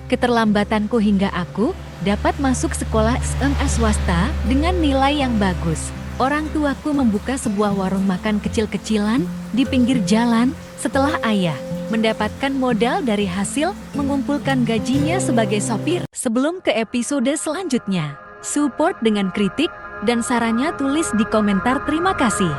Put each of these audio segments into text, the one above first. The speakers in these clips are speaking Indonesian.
keterlambatanku hingga aku dapat masuk sekolah SMA swasta dengan nilai yang bagus. Orang tuaku membuka sebuah warung makan kecil-kecilan di pinggir jalan setelah ayah mendapatkan modal dari hasil mengumpulkan gajinya sebagai sopir. Sebelum ke episode selanjutnya, support dengan kritik dan sarannya tulis di komentar. Terima kasih.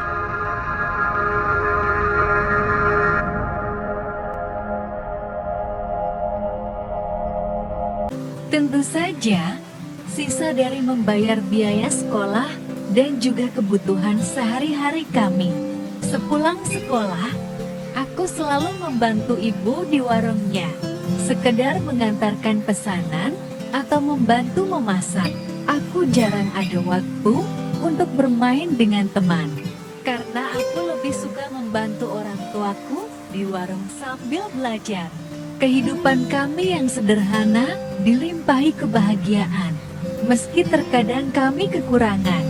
Tentu saja, sisa dari membayar biaya sekolah dan juga kebutuhan sehari-hari kami. Sepulang sekolah, aku selalu membantu ibu di warungnya, sekedar mengantarkan pesanan atau membantu memasak. Aku jarang ada waktu untuk bermain dengan teman, karena aku lebih suka membantu orang tuaku di warung sambil belajar. Kehidupan kami yang sederhana dilimpahi kebahagiaan. Meski terkadang kami kekurangan,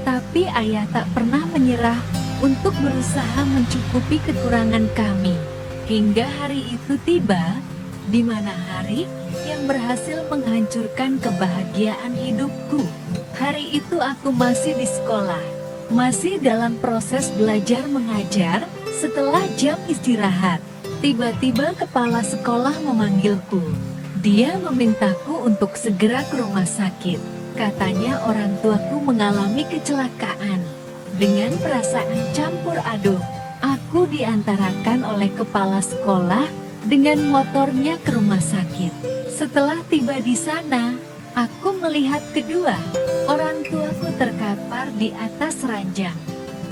tapi ayah tak pernah menyerah untuk berusaha mencukupi kekurangan kami. Hingga hari itu tiba, di mana hari yang berhasil menghancurkan kebahagiaan hidupku. Hari itu aku masih di sekolah, masih dalam proses belajar mengajar. Setelah jam istirahat, tiba-tiba kepala sekolah memanggilku. Dia memintaku untuk segera ke rumah sakit. Katanya orang tuaku mengalami kecelakaan. Dengan perasaan campur aduk, aku diantarakan oleh kepala sekolah dengan motornya ke rumah sakit. Setelah tiba di sana, aku melihat kedua orang tuaku terkapar di atas ranjang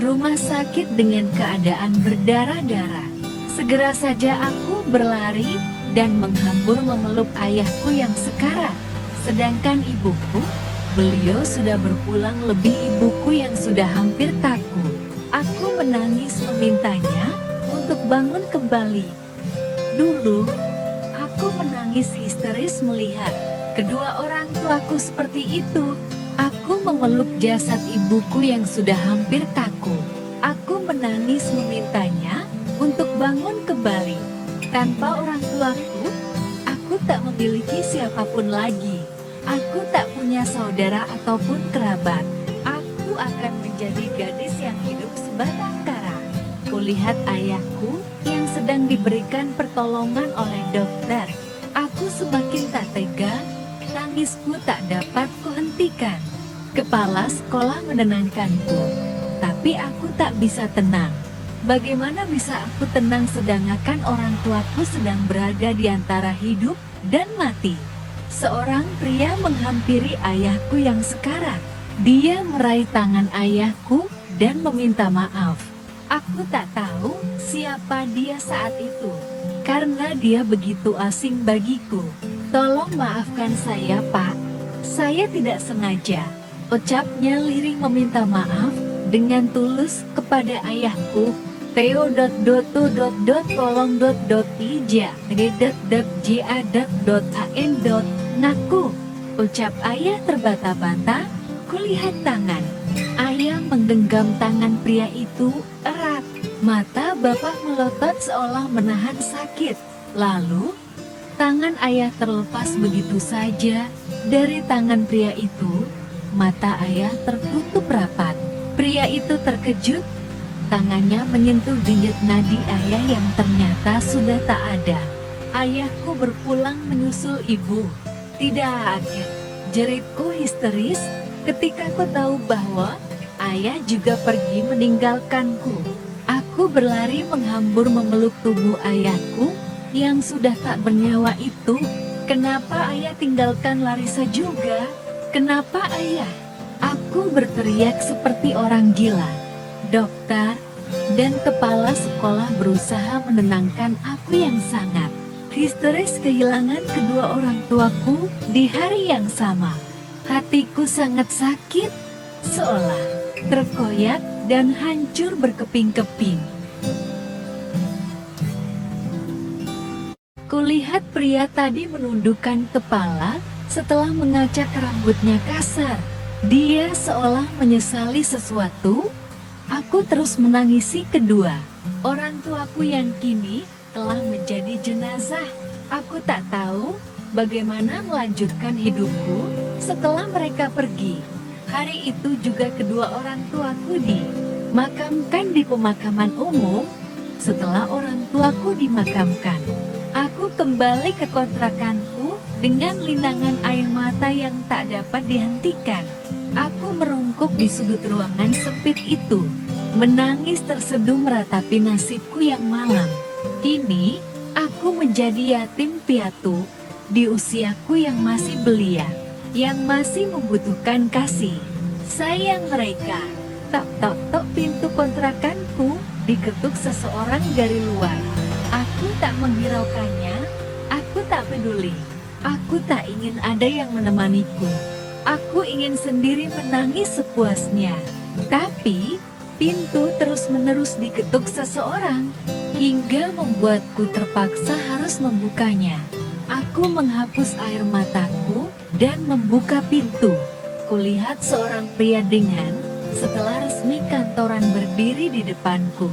rumah sakit dengan keadaan berdarah-darah. Segera saja aku berlari dan menghambur memeluk ayahku yang sekarat. Sedangkan ibuku, beliau sudah berpulang. Lebih ibuku yang sudah hampir kaku. Aku menangis memintanya untuk bangun kembali. Dulu, aku menangis histeris melihat kedua orang tuaku seperti itu. Aku memeluk jasad ibuku yang sudah hampir kaku. Aku menangis memintanya untuk bangun kembali. Tanpa orang tuaku, aku tak memiliki siapapun lagi. Aku tak punya saudara ataupun kerabat. Aku akan menjadi gadis yang hidup sebatang kara. Kulihat ayahku yang sedang diberikan pertolongan oleh dokter. Aku semakin tak tega, tangisku tak dapat kuhentikan. Kepala sekolah menenangkanku, tapi aku tak bisa tenang. Bagaimana bisa aku tenang sedangkan orang tuaku sedang berada di antara hidup dan mati? Seorang pria menghampiri ayahku yang sekarat. Dia meraih tangan ayahku dan meminta maaf. Aku tak tahu siapa dia saat itu, karena dia begitu asing bagiku. Tolong maafkan saya, Pak. Saya tidak sengaja. Ucapnya lirih meminta maaf dengan tulus kepada ayahku. Theo.tolong.ija.ja.an. Ngaku, ucap ayah terbata-bata. Kulihat tangan ayah menggenggam tangan pria itu erat. Mata bapak melotot seolah menahan sakit. Lalu, tangan ayah terlepas begitu saja dari tangan pria itu. Mata ayah tertutup rapat. Pria itu terkejut. Tangannya menyentuh denyut nadi ayah yang ternyata sudah tak ada. Ayahku berpulang menyusul ibu. Tidak, jeritku histeris ketika ku tahu bahwa ayah juga pergi meninggalkanku. Aku berlari menghambur memeluk tubuh ayahku yang sudah tak bernyawa itu. Kenapa ayah tinggalkan Larissa juga? Kenapa ayah? Aku berteriak seperti orang gila. Dokter dan kepala sekolah berusaha menenangkan aku yang sangat histeris kehilangan kedua orang tuaku di hari yang sama. Hatiku sangat sakit, seolah terkoyak dan hancur berkeping-keping. Kulihat pria tadi menundukkan kepala setelah mengacak rambutnya kasar. Dia seolah menyesali sesuatu. Aku terus menangisi kedua orang tuaku yang kini telah menjadi jenazah. Aku tak tahu bagaimana melanjutkan hidupku setelah mereka pergi. Hari itu juga kedua orang tuaku dimakamkan di pemakaman umum. Setelah orang tuaku dimakamkan, aku kembali ke kontrakanku dengan linangan air mata yang tak dapat dihentikan. Aku merungkuk di sudut ruangan sempit itu, menangis terseduh meratapi nasibku yang malang. Kini, aku menjadi yatim piatu di usiaku yang masih belia, yang masih membutuhkan kasih sayang mereka. Tok tok tok, pintu kontrakanku diketuk seseorang dari luar. Aku tak menghiraukannya, aku tak peduli. Aku tak ingin ada yang menemaniku. Aku ingin sendiri menangis sepuasnya. Tapi, pintu terus-menerus diketuk seseorang, hingga membuatku terpaksa harus membukanya. Aku menghapus air mataku dan membuka pintu. Kulihat seorang pria setelah resmi kantoran berdiri di depanku.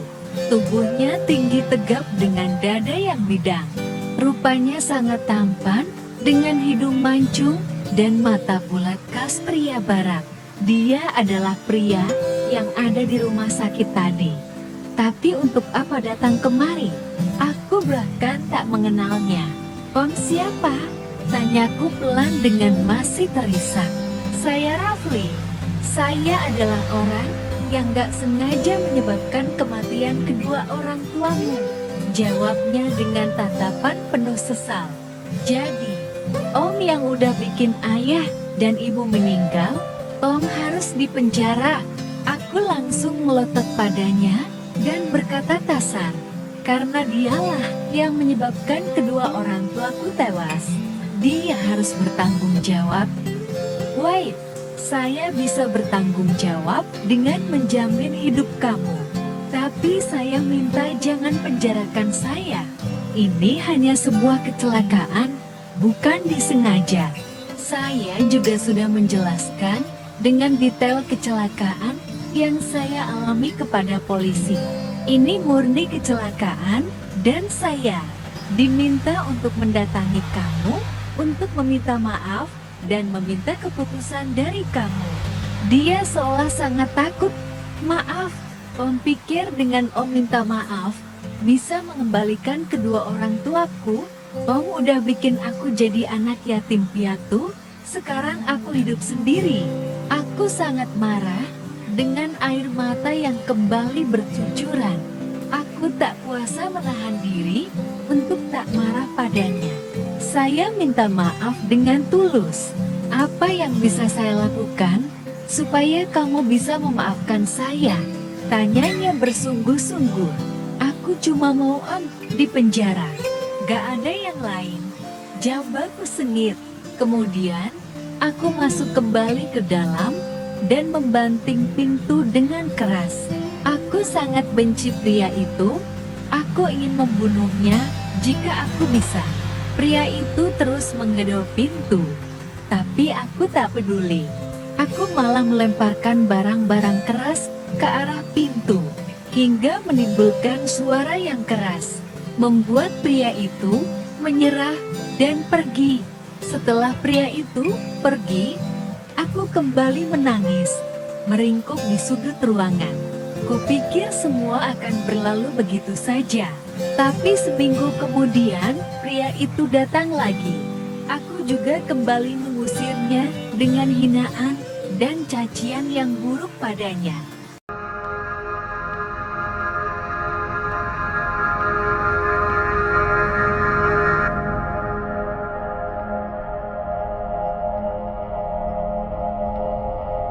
Tubuhnya tinggi tegap dengan dada yang bidang. Rupanya sangat tampan, dengan hidung mancung dan mata bulat khas pria barat. Dia adalah pria yang ada di rumah sakit tadi. Tapi untuk apa datang kemari? Aku bahkan tak mengenalnya. "Om siapa?" tanyaku pelan dengan masih terisak. "Saya Rafli. Saya adalah orang yang gak sengaja menyebabkan kematian kedua orang tuamu," jawabnya dengan tatapan penuh sesal. "Jadi, Om yang udah bikin ayah dan ibu meninggal, Om harus dipenjara." Aku langsung melotot padanya dan berkata kasar, "Karena dialah yang menyebabkan kedua orang tuaku tewas. Dia harus bertanggung jawab." "Wait, saya bisa bertanggung jawab dengan menjamin hidup kamu. Tapi saya minta jangan penjarakan saya. Ini hanya sebuah kecelakaan, bukan disengaja." Saya juga sudah menjelaskan dengan detail kecelakaan yang saya alami kepada polisi. Ini murni kecelakaan dan saya diminta untuk mendatangi kamu untuk meminta maaf dan meminta keputusan dari kamu. Dia seolah sangat takut. "Maaf, Om pikir dengan Om minta maaf bisa mengembalikan kedua orang tuaku. Om udah bikin aku jadi anak yatim piatu, sekarang aku hidup sendiri." Aku sangat marah dengan air mata yang kembali bercucuran. Aku tak kuasa menahan diri untuk tak marah padanya. "Saya minta maaf dengan tulus. Apa yang bisa saya lakukan supaya kamu bisa memaafkan saya?" tanyanya bersungguh-sungguh. "Aku cuma mau Om dipenjara. Gak ada yang lain," jawabku sengit. Kemudian, aku masuk kembali ke dalam dan membanting pintu dengan keras. Aku sangat benci pria itu. Aku ingin membunuhnya jika aku bisa. Pria itu terus menggedor pintu, tapi aku tak peduli. Aku malah melemparkan barang-barang keras ke arah pintu, hingga menimbulkan suara yang keras, membuat pria itu menyerah dan pergi. Setelah pria itu pergi, aku kembali menangis, meringkuk di sudut ruangan. Kupikir semua akan berlalu begitu saja. Tapi seminggu kemudian, pria itu datang lagi. Aku juga kembali mengusirnya dengan hinaan dan cacian yang buruk padanya.